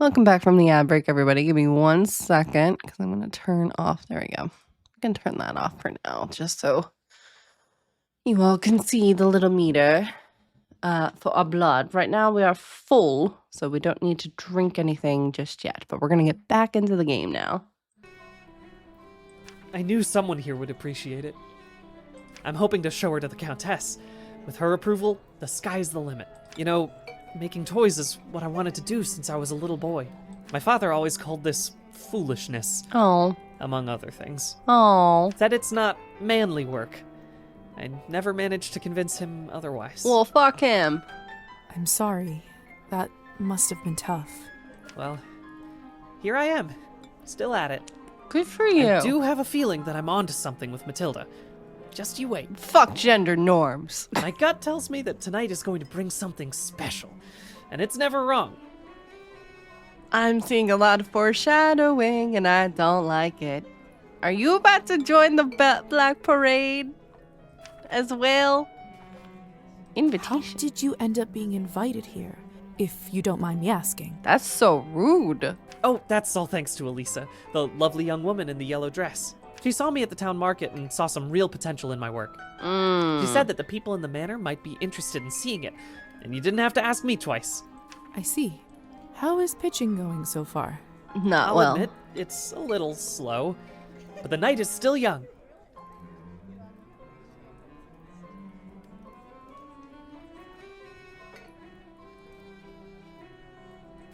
Welcome back from the ad break, everybody. Give me 1 second because I'm going to turn off. There we go. I can turn that off for now just so you all can see the little meter for our blood. Right now we are full, so we don't need to drink anything just yet, but we're going to get back into the game now. I knew someone here would appreciate it. I'm hoping to show her to the Countess. With her approval, the sky's the limit. You know, making toys is what I wanted to do since I was a little boy. My father always called this foolishness. Oh. Among other things. Oh. Said it's not manly work. I never managed to convince him otherwise. Well, fuck him. I'm sorry. That must have been tough. Well, here I am. Still at it. Good for you. I do have a feeling that I'm onto something with Matilda. Just you wait. Fuck gender norms. My gut tells me that tonight is going to bring something special. And it's never wrong. I'm seeing a lot of foreshadowing, and I don't like it. Are you about to join the Black Parade as well? Invitation. How did you end up being invited here, if you don't mind me asking? That's so rude. Oh, that's all thanks to Liza, the lovely young woman in the yellow dress. She saw me at the town market and saw some real potential in my work. She said that the people in the manor might be interested in seeing it, and you didn't have to ask me twice. I see. How is pitching going so far? Not I'll well. admit, it's a little slow, but the night is still young.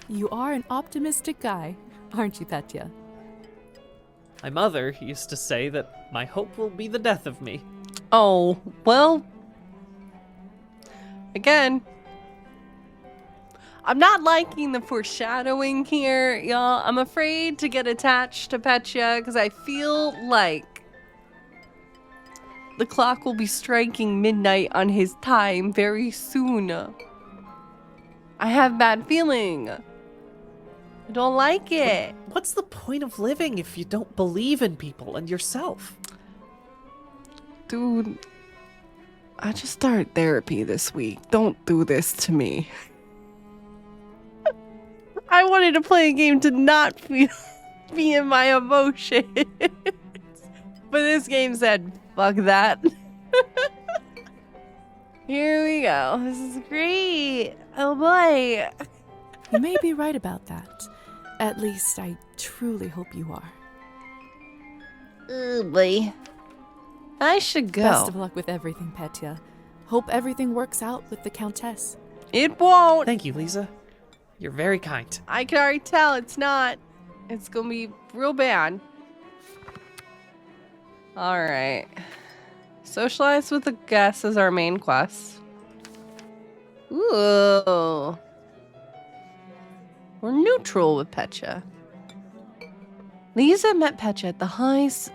You are an optimistic guy, aren't you, Petya? My mother used to say that my hope will be the death of me. Oh, well. Again. I'm not liking the foreshadowing here, y'all. I'm afraid to get attached to Petya because I feel like the clock will be striking midnight on his time very soon. I have bad feeling. I don't like it. What's the point of living if you don't believe in people and yourself? Dude, I just started therapy this week. Don't do this to me. I wanted to play a game to not be in my emotions. But this game said, fuck that. Here we go. This is great. Oh boy. You may be right about that. At least I truly hope you are. Oh boy. I should go. Best of luck with everything, Petya. Hope everything works out with the Countess. It won't. Thank you, Liza. You're very kind. I can already tell it's not. It's gonna be real bad. Alright. Socialize with the guests is our main quest. Ooh. We're neutral with Petya. Liza met Petya at the highest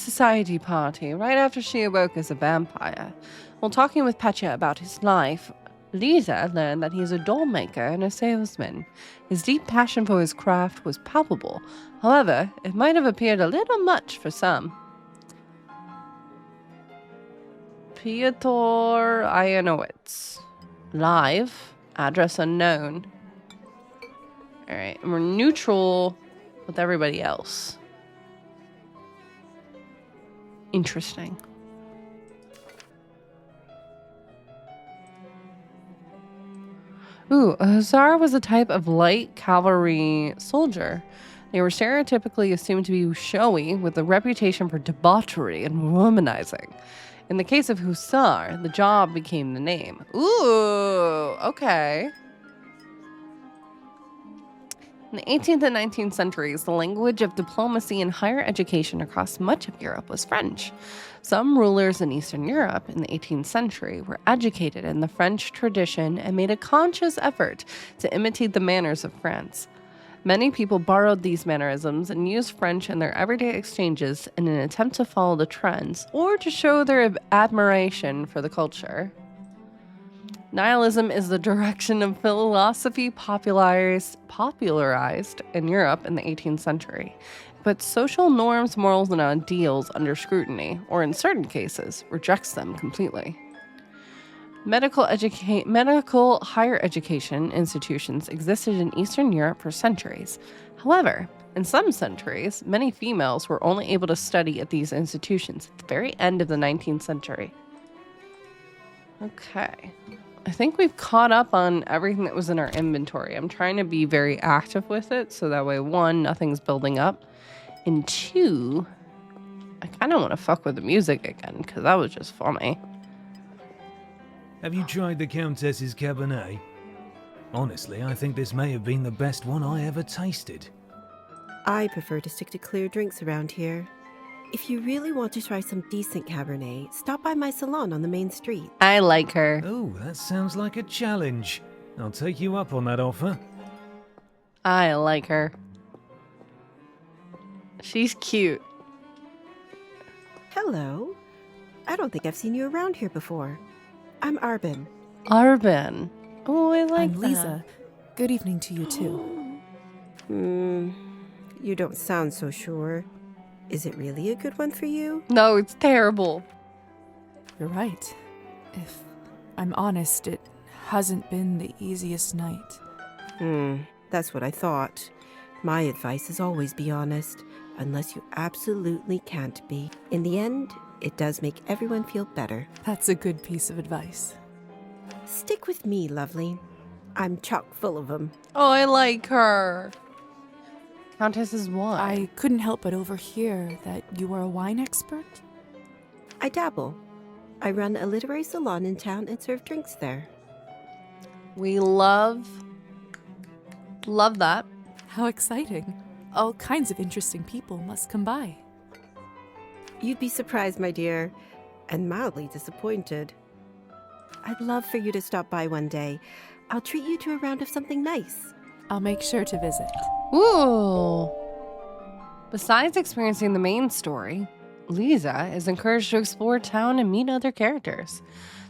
society party right after she awoke as a vampire. While talking with Petya about his life, Liza learned that he is a doll maker and a salesman. His deep passion for his craft was palpable. However, it might have appeared a little much for some. Piotr Ianowitz. Live. Address unknown. Alright, and we're neutral with everybody else. Interesting. Ooh, a Hussar was a type of light cavalry soldier. They were stereotypically assumed to be showy, with a reputation for debauchery and womanizing. In the case of Hussar, the job became the name. Ooh, okay. In the 18th and 19th centuries, the language of diplomacy and higher education across much of Europe was French. Some rulers in Eastern Europe in the 18th century were educated in the French tradition and made a conscious effort to imitate the manners of France. Many people borrowed these mannerisms and used French in their everyday exchanges in an attempt to follow the trends or to show their admiration for the culture. Nihilism is the direction of philosophy popularized in Europe in the 18th century. But social norms, morals, and ideals under scrutiny, or in certain cases, rejects them completely. Medical higher education institutions existed in Eastern Europe for centuries. However, in some centuries, many females were only able to study at these institutions at the very end of the 19th century. Okay. I think we've caught up on everything that was in our inventory. I'm trying to be very active with it, so that way, 1, nothing's building up, and 2, I kind of want to fuck with the music again, because that was just funny. Have you tried the Countess's Cabernet? Honestly, I think this may have been the best one I ever tasted. I prefer to stick to clear drinks around here. If you really want to try some decent Cabernet, stop by my salon on the main street. I like her. Oh, that sounds like a challenge. I'll take you up on that offer. I like her. She's cute. Hello. I don't think I've seen you around here before. I'm Arbin. Arbin. Oh, I like I'm Liza. Good evening to you, too. You don't sound so sure. Is it really a good one for you? No, it's terrible. You're right. If I'm honest, it hasn't been the easiest night. That's what I thought. My advice is always be honest, unless you absolutely can't be. In the end, it does make everyone feel better. That's a good piece of advice. Stick with me, lovely. I'm chock full of them. Oh, I like her. Countess is what? I couldn't help but overhear that you are a wine expert. I dabble. I run a literary salon in town and serve drinks there. We love that. How exciting. All kinds of interesting people must come by. You'd be surprised, my dear, and mildly disappointed. I'd love for you to stop by one day. I'll treat you to a round of something nice. I'll make sure to visit. Ooh. Besides experiencing the main story, Liza is encouraged to explore town and meet other characters.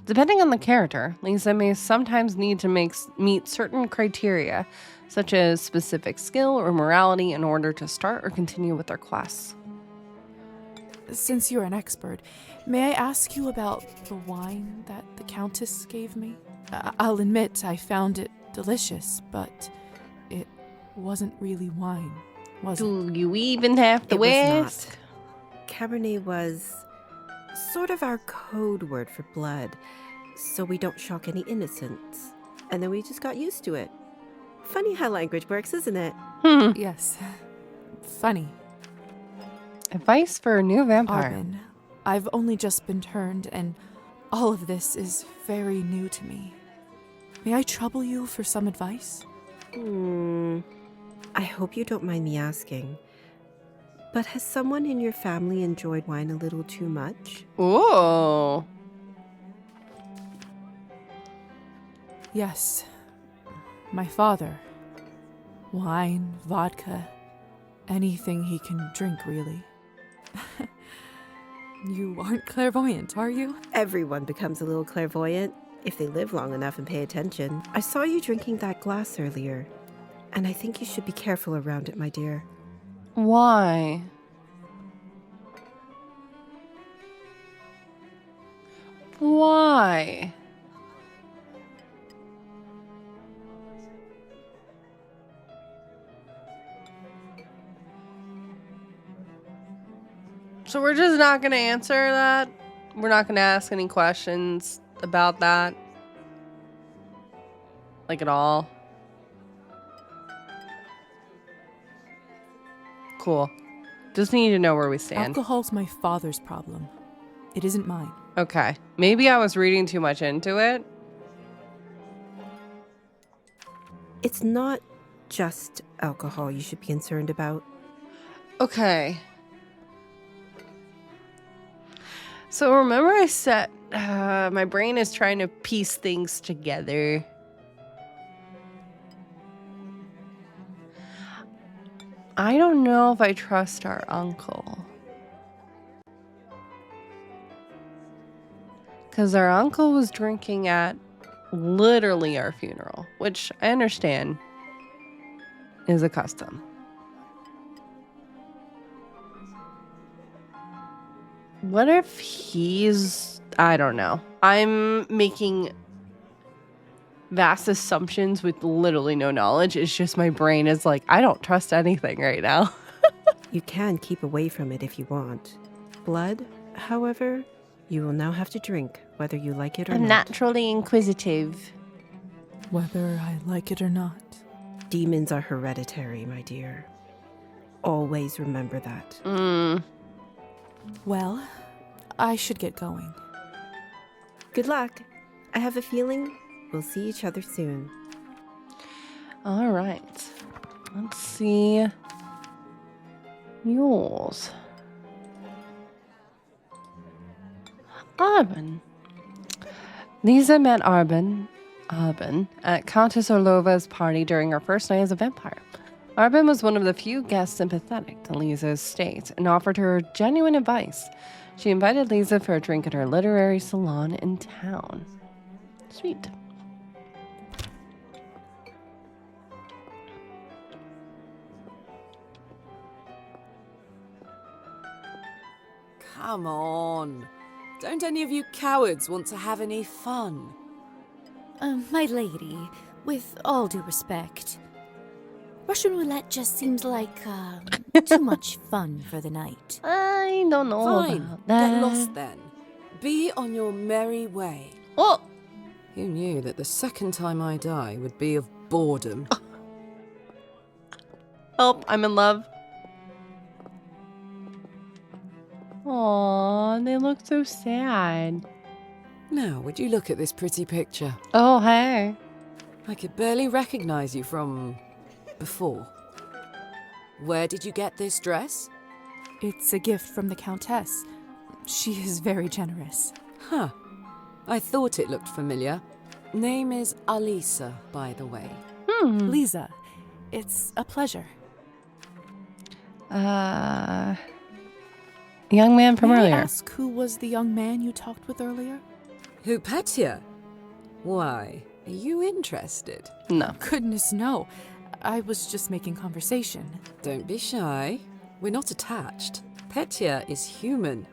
Depending on the character, Liza may sometimes need to meet certain criteria, such as specific skill or morality, in order to start or continue with their quests. Since you're an expert, may I ask you about the wine that the Countess gave me? I'll admit I found it delicious, but it wasn't really wine, was it? Do you even have to It was ask? not. Cabernet was sort of our code word for blood, so we don't shock any innocents. And then we just got used to it. Funny how language works, isn't it? Yes. Funny. Advice for a new vampire. Arbin, I've only just been turned, and all of this is very new to me. May I trouble you for some advice? I hope you don't mind me asking, but has someone in your family enjoyed wine a little too much? Ooh. Yes. My father. Wine, vodka, anything he can drink, really. You aren't clairvoyant, are you? Everyone becomes a little clairvoyant if they live long enough and pay attention. I saw you drinking that glass earlier, and I think you should be careful around it, my dear. Why? Why? So we're just not going to answer that? We're not going to ask any questions about that? Like at all? Cool. Just need to know where we stand. Alcohol's my father's problem. It isn't mine. Okay. Maybe I was reading too much into it. It's not just alcohol you should be concerned about. Okay. So remember I said my brain is trying to piece things together. I don't know if I trust our uncle. Because our uncle was drinking at literally our funeral, which I understand is a custom. What if he's... I don't know. I'm making vast assumptions with literally no knowledge. It's just my brain is like, I don't trust anything right now. You can keep away from it if you want. Blood, however, you will now have to drink, whether you like it or I'm not. naturally inquisitive. Whether I like it or not. Demons are hereditary, my dear. Always remember that. Well, I should get going. Good luck. I have a feeling we'll see each other soon. All right. Let's see yours. Arben. Liza met Arben at Countess Orlova's party during her first night as a vampire. Arben was one of the few guests sympathetic to Liza's state and offered her genuine advice. She invited Liza for a drink at her literary salon in town. Sweet. Come on. Don't any of you cowards want to have any fun? My lady, with all due respect, Russian roulette just seems like too much fun for the night. I don't know Fine. about that. Get lost then. Be on your merry way. Oh! Who knew that the second time I die would be of boredom? Help, I'm in love. Aw, they look so sad. Now, would you look at this pretty picture? Oh, hey. I could barely recognize you from before. Where did you get this dress? It's a gift from the Countess. She is very generous. Huh. I thought it looked familiar. Name is Alisa, by the way. Liza, it's a pleasure. Young man from May I earlier. ask who was the young man you talked with earlier? Who Petya? Why, are you interested? No. Goodness, no. I was just making conversation. Don't be shy. We're not attached. Petya is human.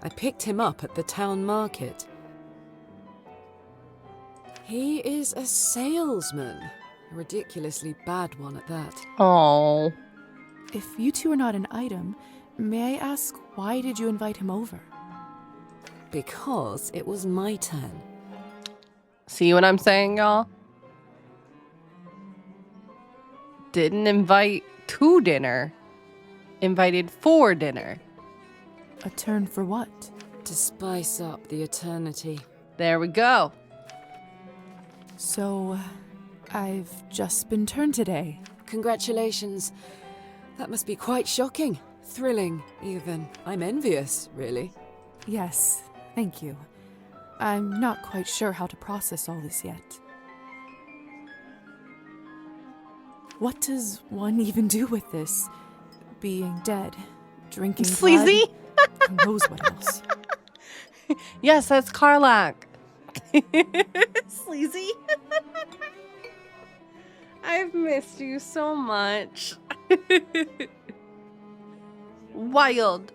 I picked him up at the town market. He is a salesman. A ridiculously bad one at that. Oh. If you two are not an item, may I ask why did you invite him over? Because it was my turn. See what I'm saying, y'all? Didn't invite to dinner. Invited for dinner. A turn for what? To spice up the eternity. There we go. So, I've just been turned today. Congratulations. That must be quite shocking. Thrilling, even. I'm envious, really. Yes, thank you. I'm not quite sure how to process all this yet. What does one even do with this? Being dead, drinking Sleazy? blood, who knows what else? Yes, that's Karlak. Sleazy. I've missed you so much. Wild.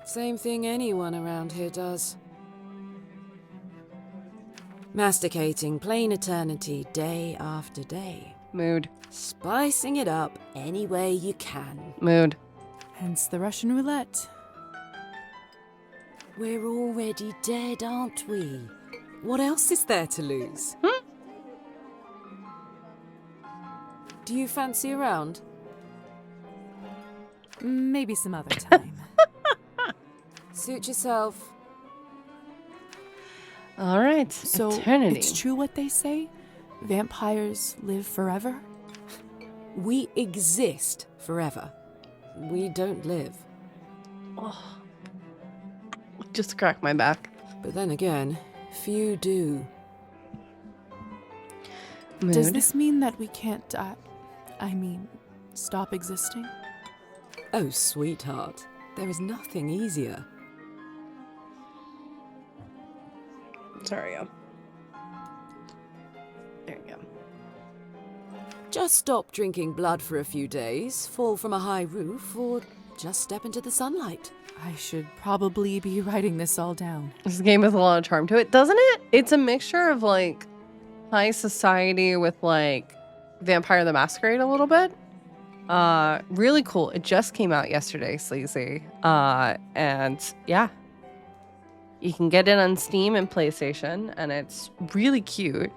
Same thing anyone around here does. Masticating plain eternity day after day. Mood. Spicing it up any way you can. Mood. Hence the Russian roulette. We're already dead, aren't we? What else is there to lose? Do you fancy a round? Maybe some other time. Suit yourself. All right. So, Eternity. it's true what they say? Vampires live forever? We exist forever. We don't live. Oh. Just crack my back. But then again, few do. Mood. Does this mean that we can't, stop existing? Oh, sweetheart, there is nothing easier. Sorry, yo. There you go. Just stop drinking blood for a few days, fall from a high roof, or just step into the sunlight. I should probably be writing this all down. This game has a lot of charm to it, doesn't it? It's a mixture of like high society with like Vampire the Masquerade a little bit. Really cool. It just came out yesterday, Sleazy. And yeah, you can get it on Steam and PlayStation, and it's really cute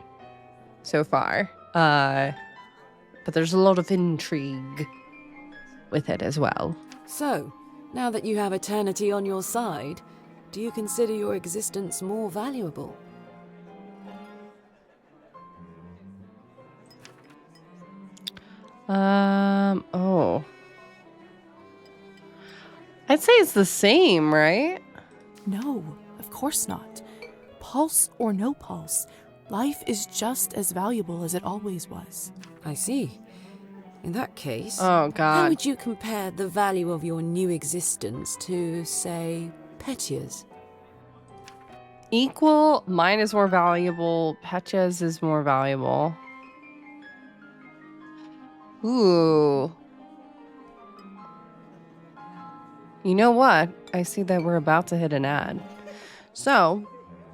so far. But there's a lot of intrigue with it as well. So, now that you have eternity on your side, do you consider your existence more valuable? Oh. I'd say it's the same, right? No, of course not. Pulse or no pulse, life is just as valuable as it always was. I see. In that case, Oh, how God. would you compare the value of your new existence to, say, Petya's? Equal, mine is more valuable. Petya's is more valuable. Ooh. You know what? I see that we're about to hit an ad. So,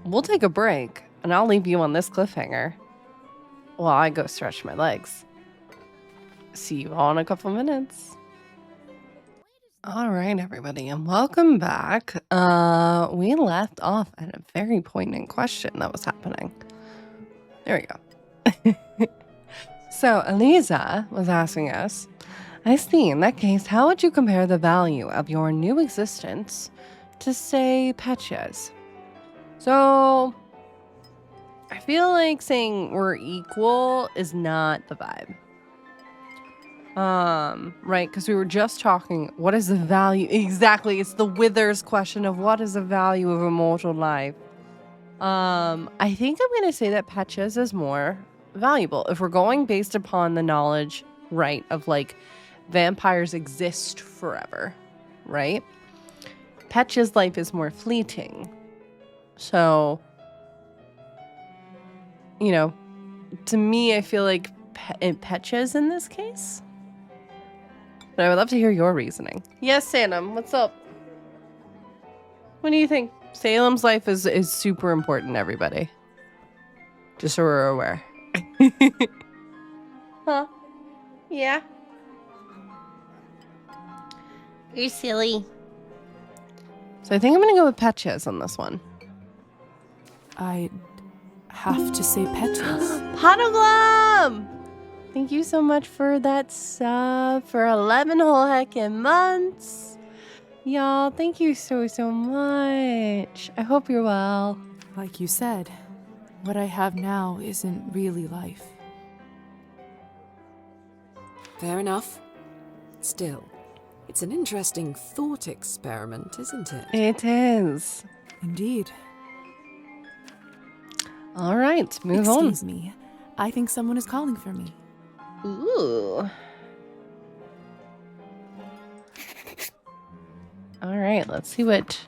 we'll take a break, and I'll leave you on this cliffhanger while I go stretch my legs. See you all in a couple minutes. All right, everybody, and welcome back. We left off at a very poignant question that was happening. There we go. So, Liza was asking us, I see, in that case, how would you compare the value of your new existence to, say, Petya's? So, I feel like saying we're equal is not the vibe. Right, because we were just talking, what is the value? Exactly, it's the Withers question of what is the value of immortal life? I think I'm going to say that Petya's is more valuable. If we're going based upon the knowledge, right, of like vampires exist forever, right? Petya's life is more fleeting. So, you know, to me, I feel like Petya's in this case. But I would love to hear your reasoning. Yes, Salem, what's up? What do you think? Salem's life is super important, everybody. Just so we're aware. Huh? Yeah. You're silly. So I think I'm gonna go with Petya's on this one. I'd have to say Petya's. Potoglam! Thank you so much for that sub for 11 whole heckin' months. Y'all, thank you so much. I hope you're well. Like you said, what I have now isn't really life. Fair enough. Still, it's an interesting thought experiment, isn't it? It is. Indeed. All right, move on. Excuse me. I think someone is calling for me. Ooh. All right, let's see what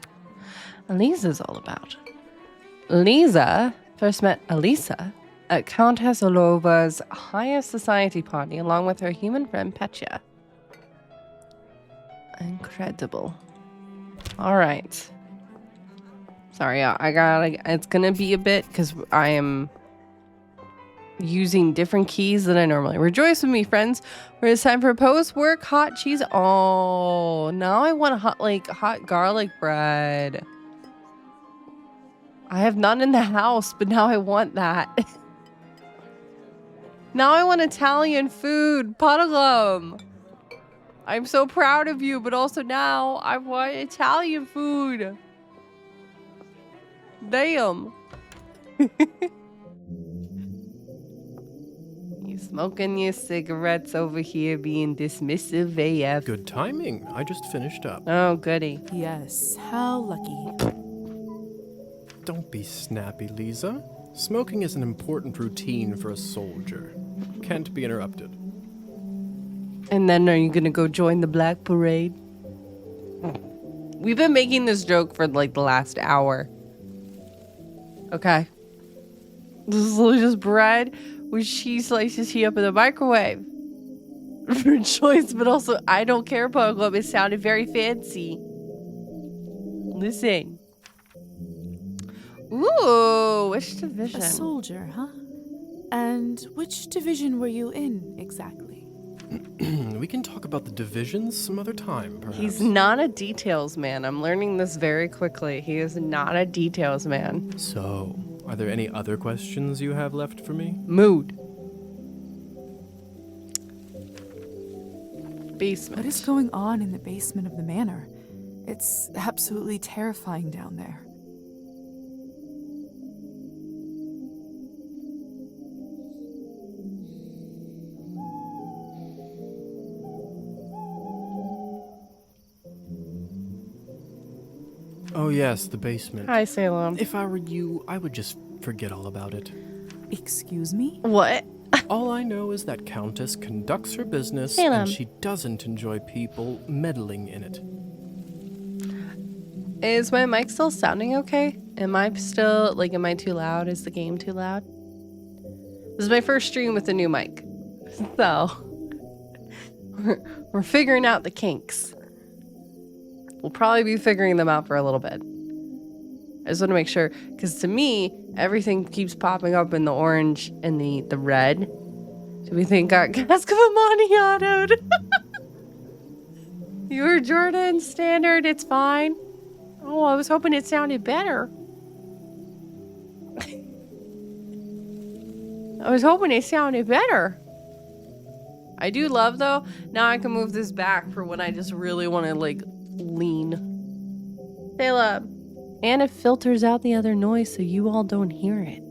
Liza's all about. Liza first met Elisa at Countess Olova's highest society party along with her human friend Petya. Incredible. All right. Sorry, it's gonna be a bit because I am using different keys than I normally. Rejoice with me, friends. Where it's time for post-work hot cheese. Oh, now I want hot garlic bread. I have none in the house, but now I want that. Now I want Italian food. Potaglam. I'm so proud of you, but also now I want Italian food. Damn. You smoking your cigarettes over here being dismissive AF. Good timing. I just finished up. Oh, goody. Yes, how lucky. Don't be snappy, Liza. Smoking is an important routine for a soldier. Can't be interrupted. And then are you gonna go join the Black Parade? We've been making this joke for like the last hour. Okay. This is literally just bread with cheese slices heat up in the microwave. For choice, but also I don't care, Poglo. It sounded very fancy. Listen. Ooh, which division? A soldier, huh? And which division were you in exactly? We can talk about the divisions some other time, perhaps. He's not a details man. I'm learning this very quickly. He is not a details man. So, are there any other questions you have left for me? Mood. Basement. What is going on in the basement of the manor? It's absolutely terrifying down there. Oh yes, the basement. Hi, Salem. If I were you, I would just forget all about it. Excuse me? What? All I know is that Countess conducts her business Salem. and she doesn't enjoy people meddling in it. Is my mic still sounding okay? Am I still, like, am I too loud? Is the game too loud? This is my first stream with a new mic. So, we're figuring out the kinks. We'll probably be figuring them out for a little bit. I just want to make sure, because to me, everything keeps popping up in the orange and the red. So we think got Cask of Amontillado. Your Jordan standard, it's fine. Oh, I was hoping it sounded better. I was hoping it sounded better. I do love, though, now I can move this back for when I just really want to, like, lean. Sayla. And it filters out the other noise so you all don't hear it.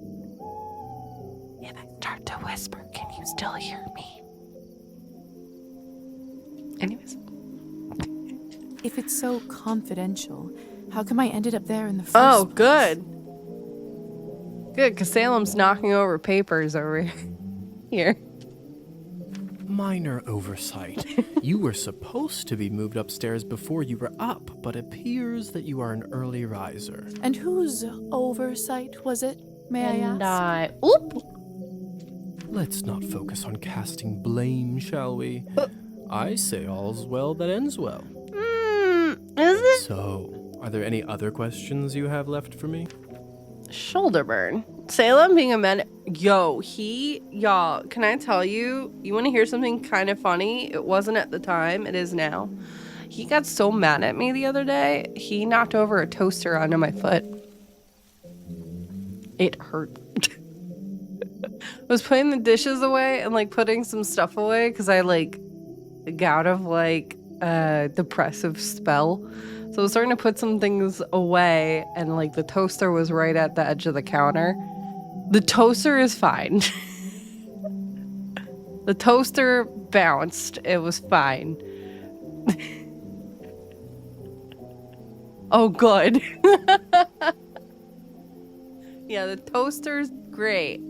If I start to whisper, can you still hear me? Anyways. If it's so confidential, how come I ended up there in the first Oh, place? good. Good, because Salem's knocking over papers over here. Minor oversight. You were supposed to be moved upstairs before you were up, but appears that you are an early riser. And whose oversight was it, may I ask? Oop! Let's not focus on casting blame, shall we? I say all's well that ends well. Is it? So, are there any other questions you have left for me? Shoulder burn. Salem being a man. Yo, y'all, can I tell you? You want to hear something kind of funny? It wasn't at the time, it is now. He got so mad at me the other day, he knocked over a toaster onto my foot. It hurt. I was putting the dishes away and like putting some stuff away because I like got out of like a depressive spell. So I was starting to put some things away and like the toaster was right at the edge of the counter. The toaster is fine. The toaster bounced. It was fine. Oh, good. Yeah, the toaster's great.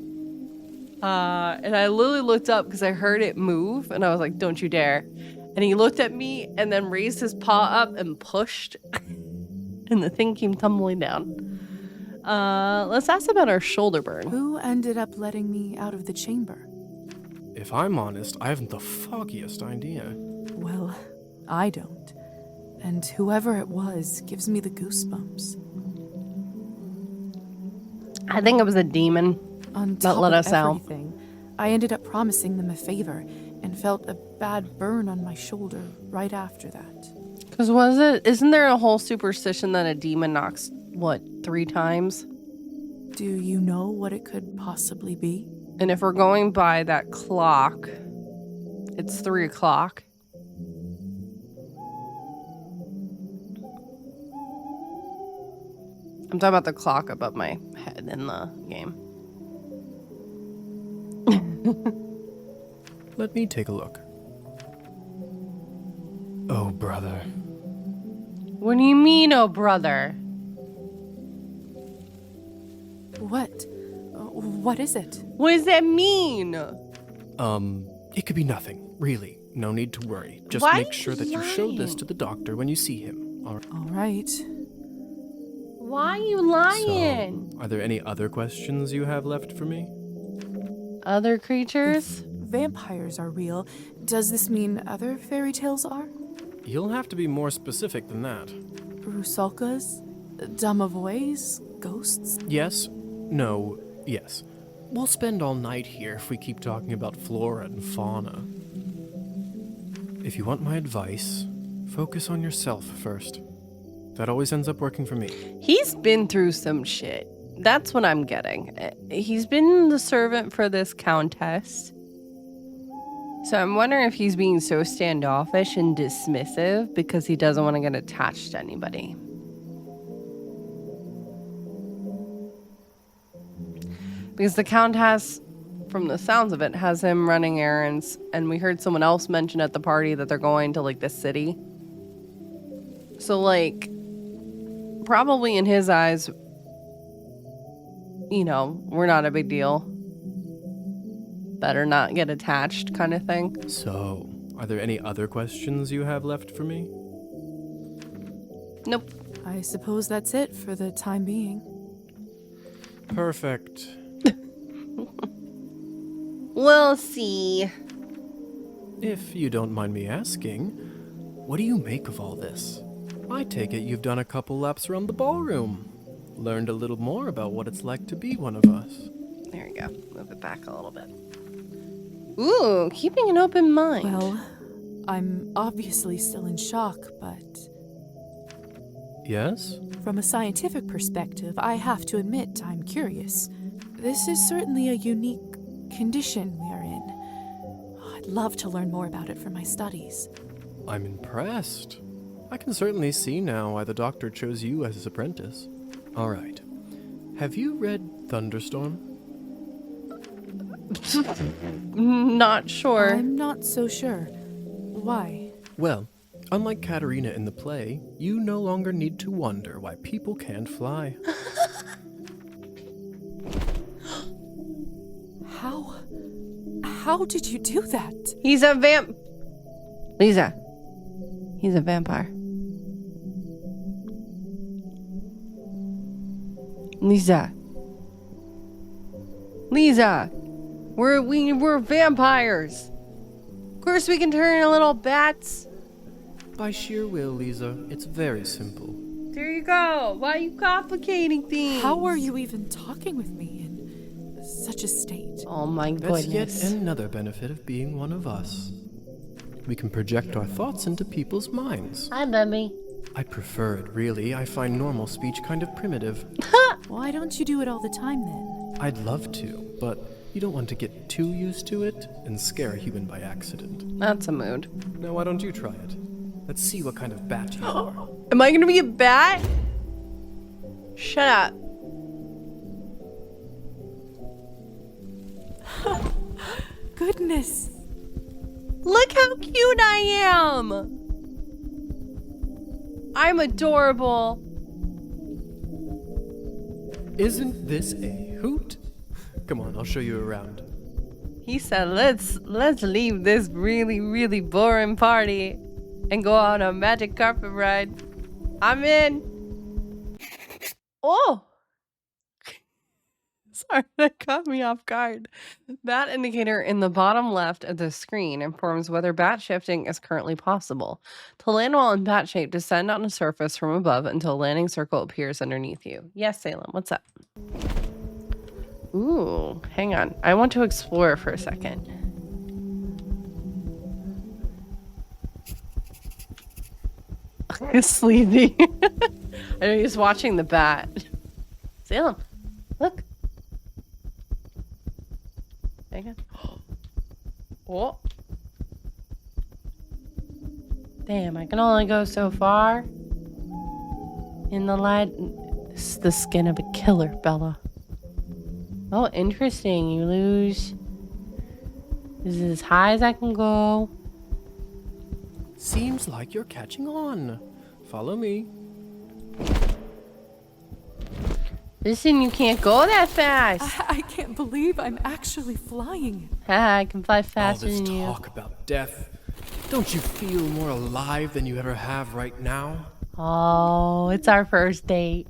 And I literally looked up because I heard it move and I was like, don't you dare. And he looked at me and then raised his paw up and pushed. And the thing came tumbling down. Let's ask about our shoulder burn. Who ended up letting me out of the chamber? If I'm honest, I haven't the foggiest idea. Well, I don't. And whoever it was gives me the goosebumps. I think it was a demon. On That top let of us out. everything, I ended up promising them a favor and felt a bad burn on my shoulder right after that. Because isn't there a whole superstition that a demon knocks, 3 times? Do you know what it could possibly be? And if we're going by that clock, it's 3 o'clock. I'm talking about the clock above my head in the game. Let me take a look. Oh, brother. What do you mean, oh brother? What? What is it? What does that mean? It could be nothing, really. No need to worry. Just Why make sure that you show this lying? to the doctor when you see him. All All right. Why are you lying? So, are there any other questions you have left for me? Other creatures? Vampires are real. Does this mean other fairy tales are? You'll have to be more specific than that. Rusalkas? Domovoys? Ghosts? Yes, no, yes. We'll spend all night here if we keep talking about flora and fauna. If you want my advice, focus on yourself first. That always ends up working for me. He's been through some shit. That's what I'm getting. He's been the servant for this countess. So I'm wondering if he's being so standoffish and dismissive because he doesn't want to get attached to anybody. Because the countess, from the sounds of it, has him running errands, and we heard someone else mention at the party that they're going to, like, the city. So, like, probably in his eyes, you know, we're not a big deal. Better not get attached kind of thing. So, are there any other questions you have left for me? Nope. I suppose that's it for the time being. Perfect. We'll see. If you don't mind me asking, what do you make of all this? I take it you've done a couple laps around the ballroom. Learned a little more about what it's like to be one of us. There you go. Move it back a little bit. Ooh, keeping an open mind. Well, I'm obviously still in shock, but Yes? from a scientific perspective, I have to admit I'm curious. This is certainly a unique condition we are in. I'd love to learn more about it for my studies. I'm impressed. I can certainly see now why the doctor chose you as his apprentice. All right. Have you read Thunderstorm? Not sure. I'm not so sure. Why? Well, unlike Katerina in the play, you no longer need to wonder why people can't fly. How did you do that? He's a Liza. He's a vampire. Liza. We're vampires. Of course we can turn into little bats. By sheer will, Liza, it's very simple. There you go. Why are you complicating things? How are you even talking with me in such a state? Oh my That's goodness. yet another benefit of being one of us. We can project our thoughts into people's minds. Hi, Bubby. I prefer it, really. I find normal speech kind of primitive. Why don't you do it all the time then? I'd love to, but you don't want to get too used to it and scare a human by accident. That's a mood. Now, why don't you try it? Let's see what kind of bat you are. Am I gonna be a bat? Shut up. Goodness. Look how cute I am. I'm adorable. Isn't this a hoot? Come on, I'll show you around. He said, let's leave this really, really boring party and go on a magic carpet ride. I'm in. Oh. Sorry, that caught me off guard. Bat indicator in the bottom left of the screen informs whether bat shifting is currently possible. To land while in bat shape, descend on a surface from above until a landing circle appears underneath you. Yes, Salem, what's up? Ooh, hang on. I want to explore for a second. It's sleazy. I know he's watching the bat. Salem, look. Hang on. Oh. Damn, I can only go so far. In the light. This is the skin of a killer, Bella. Oh, interesting. You lose. This is as high as I can go. Seems like you're catching on. Follow me. Listen, you can't go that fast. I can't believe I'm actually flying. Ha, I can fly All faster this than you. talk about death. Don't you feel more alive than you ever have right now? Oh, it's our first date.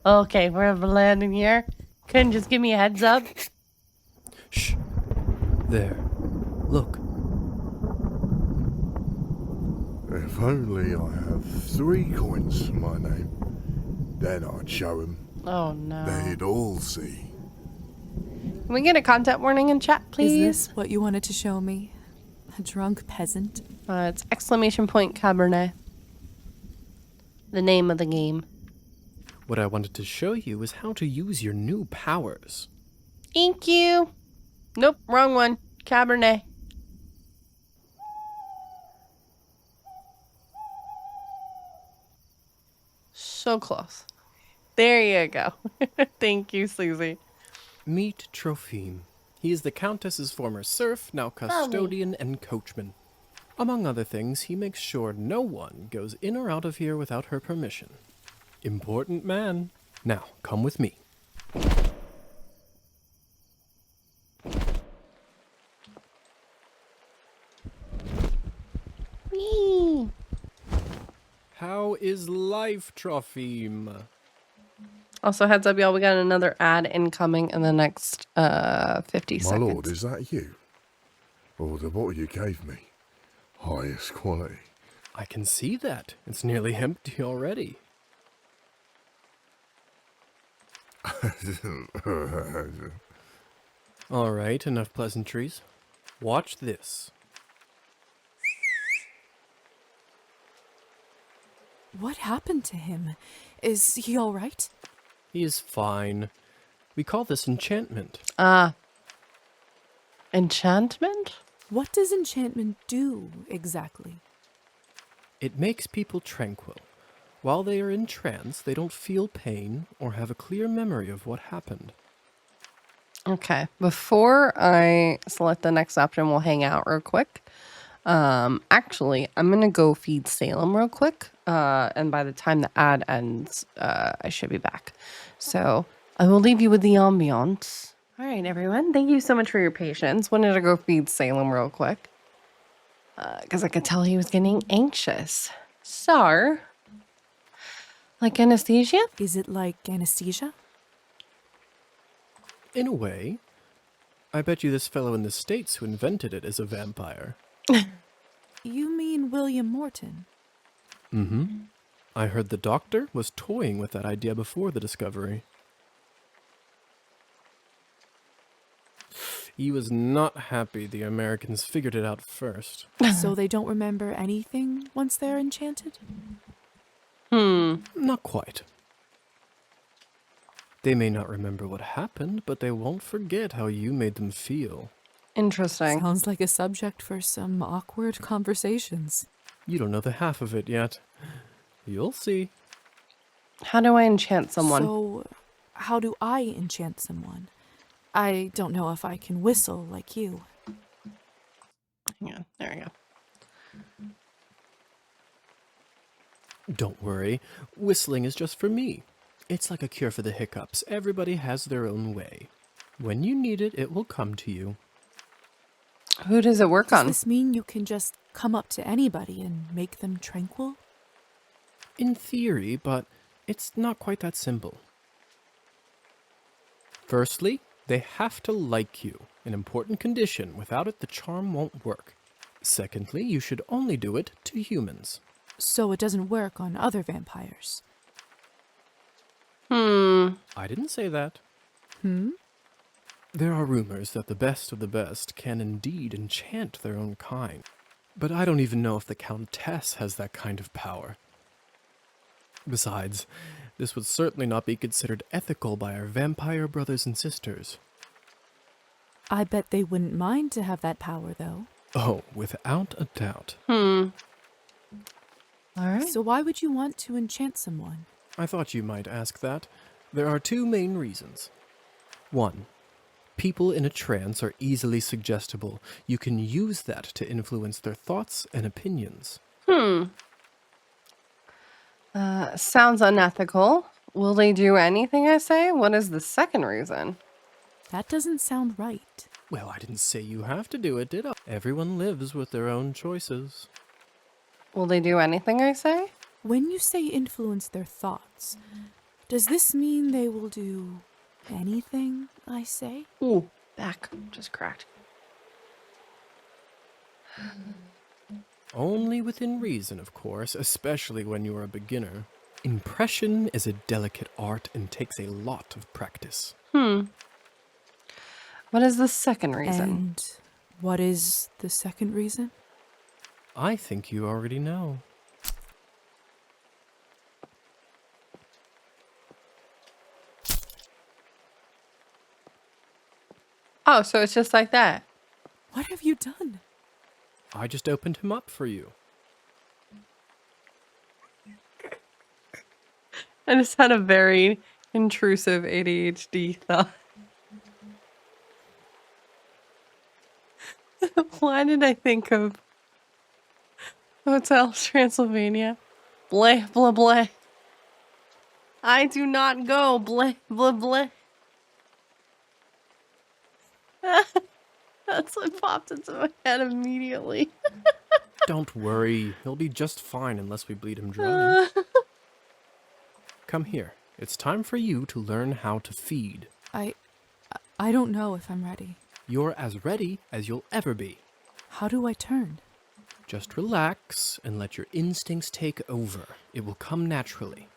Okay, we're landing here. Couldn't just give me a heads up? Shh. There. Look. If only I have 3 coins to my name, then I'd show 'em. Oh no. They'd all see. Can we get a content warning in chat, please? Is this what you wanted to show me? A drunk peasant? It's exclamation point Cabernet. The name of the game. What I wanted to show you is how to use your new powers. Thank you. Nope, wrong one. Cabernet. So close. There you go. Thank you, Sleazy. Meet Trophime. He is the Countess's former serf, now custodian and coachman. Among other things, he makes sure no one goes in or out of here without her permission. Important man. Now, come with me. Whee! How is life, Trophime? Also, heads up, y'all, we got another ad incoming in the next 50 My seconds. lord, is that you? Oh, the bottle you gave me. Highest quality. I can see that. It's nearly empty already. All right, enough pleasantries. Watch this. What happened to him? Is he all right? He is fine. We call this enchantment. Enchantment? What does enchantment do, exactly? It makes people tranquil. While they are in trance, they don't feel pain or have a clear memory of what happened. Okay, before I select the next option, we'll hang out real quick. Actually, I'm gonna go feed Salem real quick, and by the time the ad ends, I should be back. So I will leave you with the ambiance. All right, everyone, thank you so much for your patience. Wanted to go feed Salem real quick, because I could tell he was getting anxious. Sar, like anesthesia? Is it like anesthesia? In a way, I bet you this fellow in the States who invented it is a vampire. You mean William Morton? Mm-hmm. I heard the doctor was toying with that idea before the discovery. He was not happy the Americans figured it out first. So they don't remember anything once they're enchanted? Not quite. They may not remember what happened, but they won't forget how you made them feel. Interesting. Sounds like a subject for some awkward conversations. You don't know the half of it yet. You'll see. How do I enchant someone? So, how do I enchant someone? I don't know if I can whistle like you. Hang on, there we go. Don't worry. Whistling is just for me. It's like a cure for the hiccups. Everybody has their own way. When you need it, it will come to you. Who does it work Does on? this mean you can just come up to anybody and make them tranquil? In theory, but it's not quite that simple. Firstly, they have to like you, an important condition. Without it, the charm won't work. Secondly, you should only do it to humans. So it doesn't work on other vampires. I didn't say that. Hmm? There are rumors that the best of the best can indeed enchant their own kind. But I don't even know if the Countess has that kind of power. Besides, this would certainly not be considered ethical by our vampire brothers and sisters. I bet they wouldn't mind to have that power, though. Oh, without a doubt. All right. So why would you want to enchant someone? I thought you might ask that. There are two main reasons. 1. People in a trance are easily suggestible. You can use that to influence their thoughts and opinions. Sounds unethical. Will they do anything I say? What is the second reason? That doesn't sound right. Well, I didn't say you have to do it, did I? Everyone lives with their own choices. Will they do anything I say? When you say influence their thoughts, does this mean they will do anything I say? Ooh, back just cracked. Only within reason, of course, especially when you're a beginner. Impression is a delicate art and takes a lot of practice. What is the second reason? And what is the second reason? I think you already know. Oh, so it's just like that. What have you done? I just opened him up for you. I just had a very intrusive ADHD thought. Why did I think of Hotel Transylvania? Blah, blah, blah. I do not go. Blah, blah, blah. That's what popped into my head immediately. Don't worry, he'll be just fine unless we bleed him dry. Come here. It's time for you to learn how to feed. I don't know if I'm ready. You're as ready as you'll ever be. How do I turn? Just relax and let your instincts take over. It will come naturally.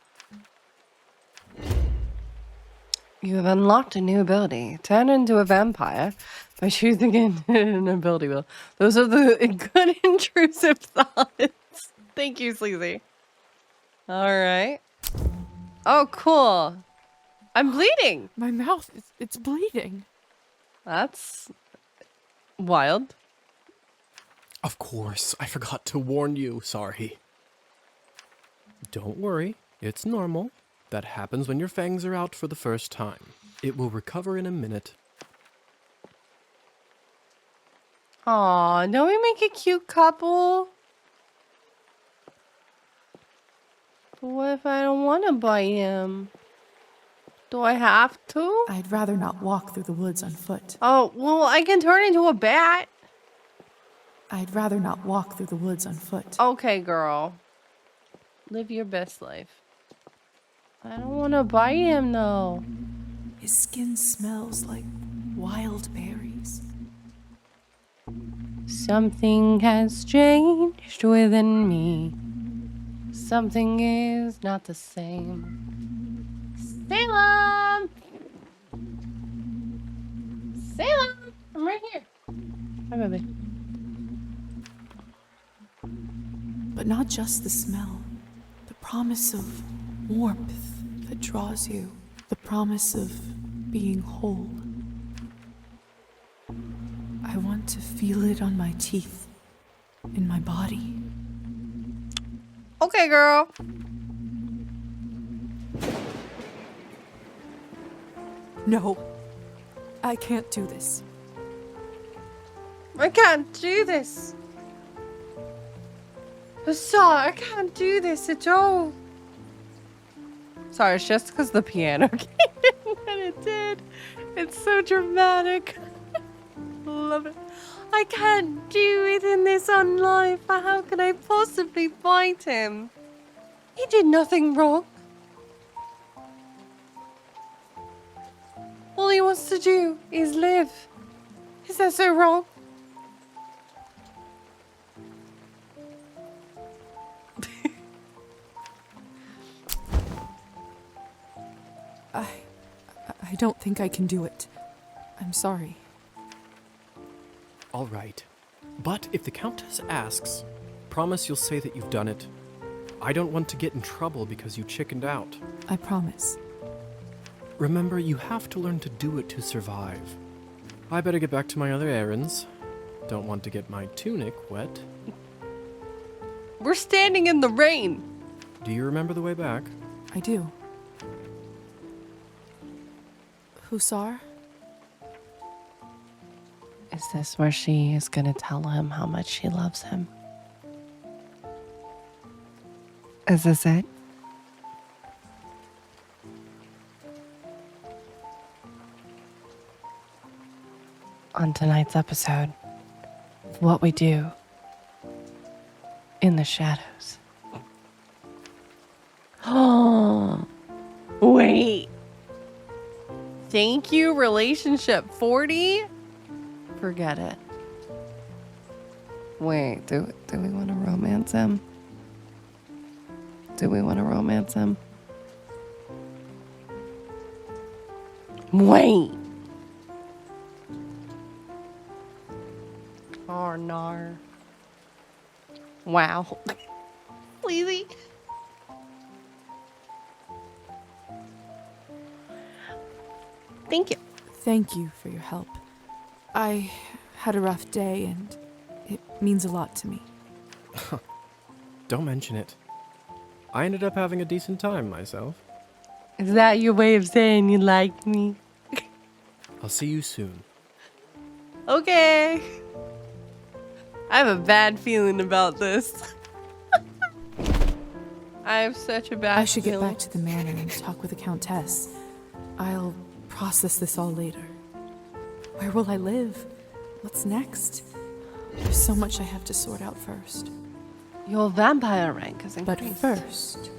You have unlocked a new ability. Turn into a vampire by choosing an ability wheel. Those are the good intrusive thoughts. Thank you, Sleazy. All right. Oh, cool. I'm bleeding. My mouth, it's bleeding. That's wild. Of course, I forgot to warn you. Sorry. Don't worry, it's normal. That happens when your fangs are out for the first time. It will recover in a minute. Aw, don't we make a cute couple? But what if I don't want to bite him? Do I have to? I'd rather not walk through the woods on foot. Oh, well, I can turn into a bat. I'd rather not walk through the woods on foot. Okay, girl. Live your best life. I don't want to bite him, though. His skin smells like wild berries. Something has changed within me. Something is not the same. Salem! Salem! I'm right here. Hi, baby. But not just the smell. The promise of warmth that draws you. The promise of being whole. I want to feel it on my teeth, in my body. Okay, girl. No, I can't do this. I can't do this. Hussar, I can't do this at all. Sorry, it's just because the piano came in when it did. It's so dramatic. Love it. I can't do it in this unlife. How can I possibly fight him? He did nothing wrong. All he wants to do is live. Is that so wrong? I don't think I can do it. I'm sorry. All right. But if the Countess asks, promise you'll say that you've done it. I don't want to get in trouble because you chickened out. I promise. Remember, you have to learn to do it to survive. I better get back to my other errands. Don't want to get my tunic wet. We're standing in the rain. Do you remember the way back? I do. Hussar? Is this where she is going to tell him how much she loves him? Is this it? On tonight's episode, what we do in the shadows. Oh, wait. Thank you, relationship 40? Forget it. Wait, do we want to romance him? Do we want to romance him? Wait. nar. Wow. Sleazy. Thank you. Thank you for your help. I had a rough day, and it means a lot to me. Don't mention it. I ended up having a decent time myself. Is that your way of saying you like me? I'll see you soon. Okay. I have a bad feeling about this. I have such a bad I should get feeling. back to the manor and talk with the Countess. I'll process this all later. Where will I live? What's next? There's so much I have to sort out first. Your vampire rank is But increased. first,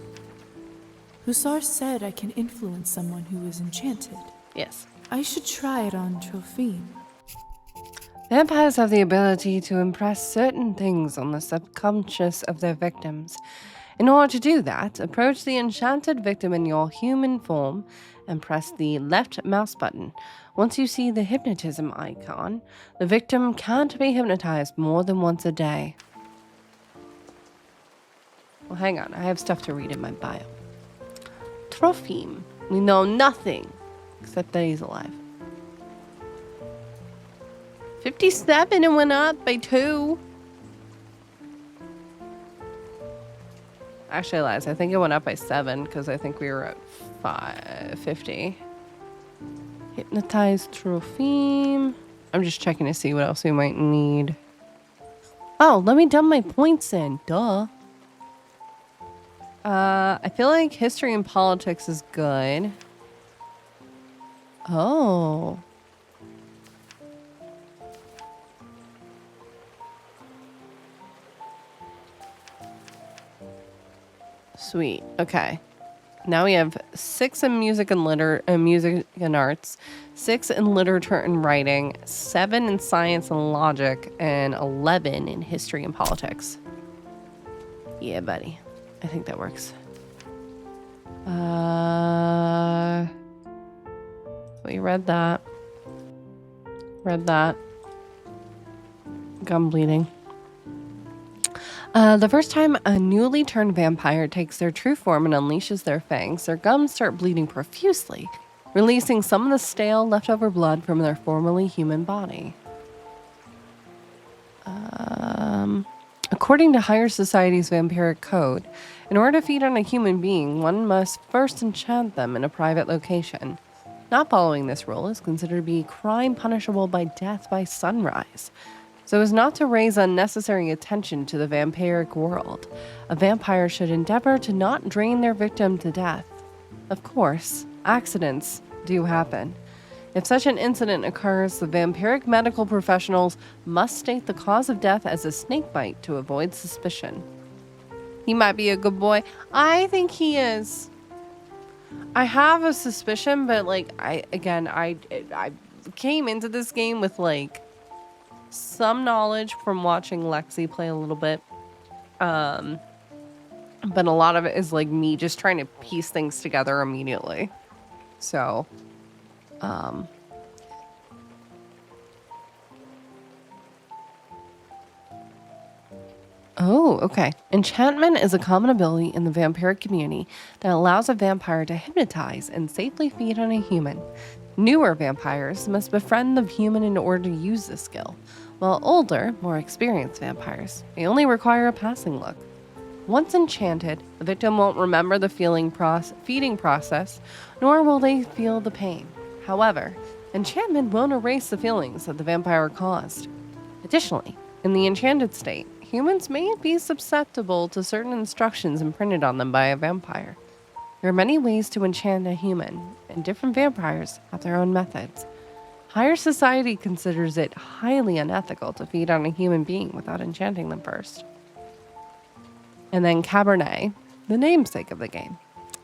Hussar said I can influence someone who is enchanted. Yes. I should try it on Trophine. Vampires have the ability to impress certain things on the subconscious of their victims. In order to do that, approach the enchanted victim in your human form and press the left mouse button. Once you see the hypnotism icon, the victim can't be hypnotized more than once a day. Well, hang on. I have stuff to read in my bio. Trophime. We know nothing except that he's alive. 57 and went up by 2. Actually, lies. I think it went up by 7 because I think we were at 50. Hypnotized Trophime. I'm just checking to see what else we might need. Oh, let me dump my points in. Duh. I feel like history and politics is good. Oh. Sweet. Okay. Now we have 6 in music and arts, 6 in literature and writing, 7 in science and logic, and 11 in history and politics. Yeah, buddy. I think that works. We read that. Read that. Gum bleeding. The first time a newly turned vampire takes their true form and unleashes their fangs, their gums start bleeding profusely, releasing some of the stale, leftover blood from their formerly human body. According to Higher Society's vampiric code, in order to feed on a human being, one must first enchant them in a private location. Not following this rule is considered to be a crime punishable by death by sunrise. So as not to raise unnecessary attention to the vampiric world, a vampire should endeavor to not drain their victim to death. Of course, accidents do happen. If such an incident occurs, the vampiric medical professionals must state the cause of death as a snake bite to avoid suspicion. He might be a good boy. I think he is. I have a suspicion, but like I came into this game with like some knowledge from watching Lexi play a little bit. But a lot of it is like me just trying to piece things together immediately. So, oh, okay. Enchantment is a common ability in the vampiric community that allows a vampire to hypnotize and safely feed on a human. Newer vampires must befriend the human in order to use this skill, while older, more experienced vampires may only require a passing look. Once enchanted, the victim won't remember the feeding process, nor will they feel the pain. However, enchantment won't erase the feelings that the vampire caused. Additionally, in the enchanted state, humans may be susceptible to certain instructions imprinted on them by a vampire. There are many ways to enchant a human, and different vampires have their own methods. Higher society considers it highly unethical to feed on a human being without enchanting them first. And then Cabernet, the namesake of the game,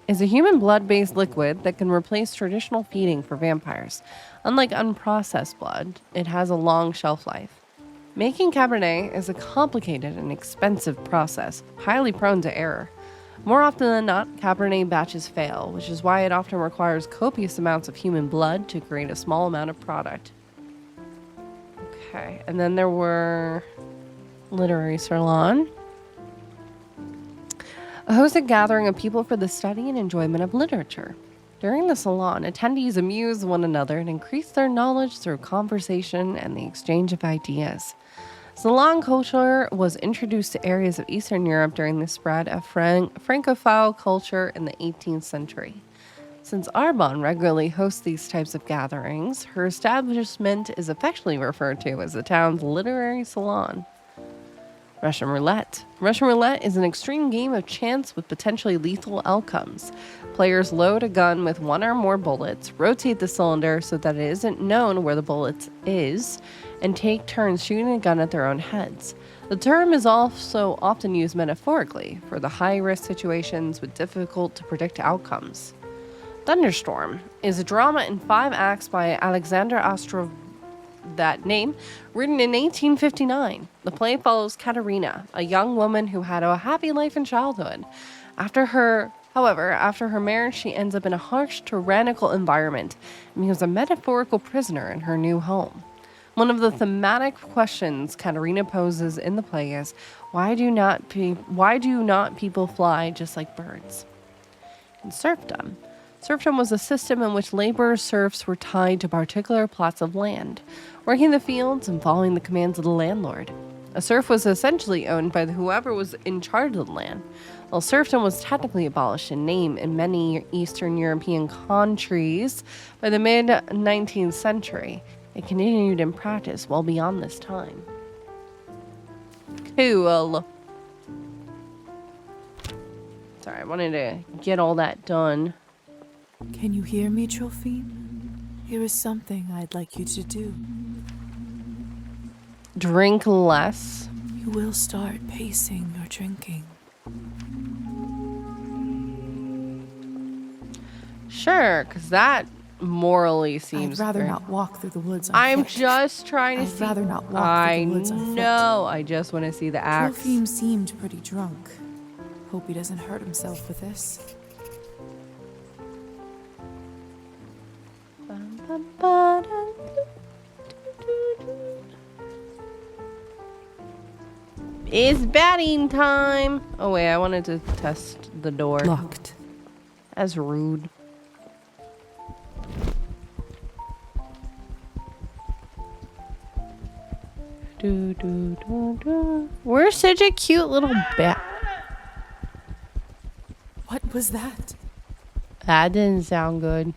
is a human blood-based liquid that can replace traditional feeding for vampires. Unlike unprocessed blood, it has a long shelf life. Making Cabernet is a complicated and expensive process, highly prone to error. More often than not, Cabernet batches fail, which is why it often requires copious amounts of human blood to create a small amount of product. Okay, and then there were literary salon. A hosted gathering of people for the study and enjoyment of literature. During the salon, attendees amuse one another and increase their knowledge through conversation and the exchange of ideas. Salon culture was introduced to areas of Eastern Europe during the spread of Francophile culture in the 18th century. Since Arbonne regularly hosts these types of gatherings, her establishment is affectionately referred to as the town's literary salon. Russian roulette. Russian roulette is an extreme game of chance with potentially lethal outcomes. Players load a gun with one or more bullets, rotate the cylinder so that it isn't known where the bullet is, and take turns shooting a gun at their own heads. The term is also often used metaphorically for the high-risk situations with difficult to predict outcomes. Thunderstorm is a drama in 5 acts by Alexander Ostrov. That name, written in 1859. The play follows Katerina, a young woman who had a happy life in childhood. After her marriage, she ends up in a harsh, tyrannical environment and becomes a metaphorical prisoner in her new home. One of the thematic questions Katerina poses in the play is, why do not people fly just like birds? And serfdom. Serfdom was a system in which laborers' serfs were tied to particular plots of land, working the fields and following the commands of the landlord. A serf was essentially owned by whoever was in charge of the land. While serfdom was technically abolished in name in many Eastern European countries by the mid-19th century, it continued in practice well beyond this time. Cool. Sorry, I wanted to get all that done. Can you hear me, Trophine? Here is something I'd like you to do. Drink less. You will start pacing your drinking. Sure, because that morally seems... I'd rather very... not walk through the woods on I'm foot. just trying to see... I'd rather not walk through the woods on foot. I know, I just want to see the axe. Trophine seemed pretty drunk. Hope he doesn't hurt himself with this. It's batting time. Oh wait, I wanted to test the door. Locked. That's rude. We're such a cute little bat. What was that? That didn't sound good.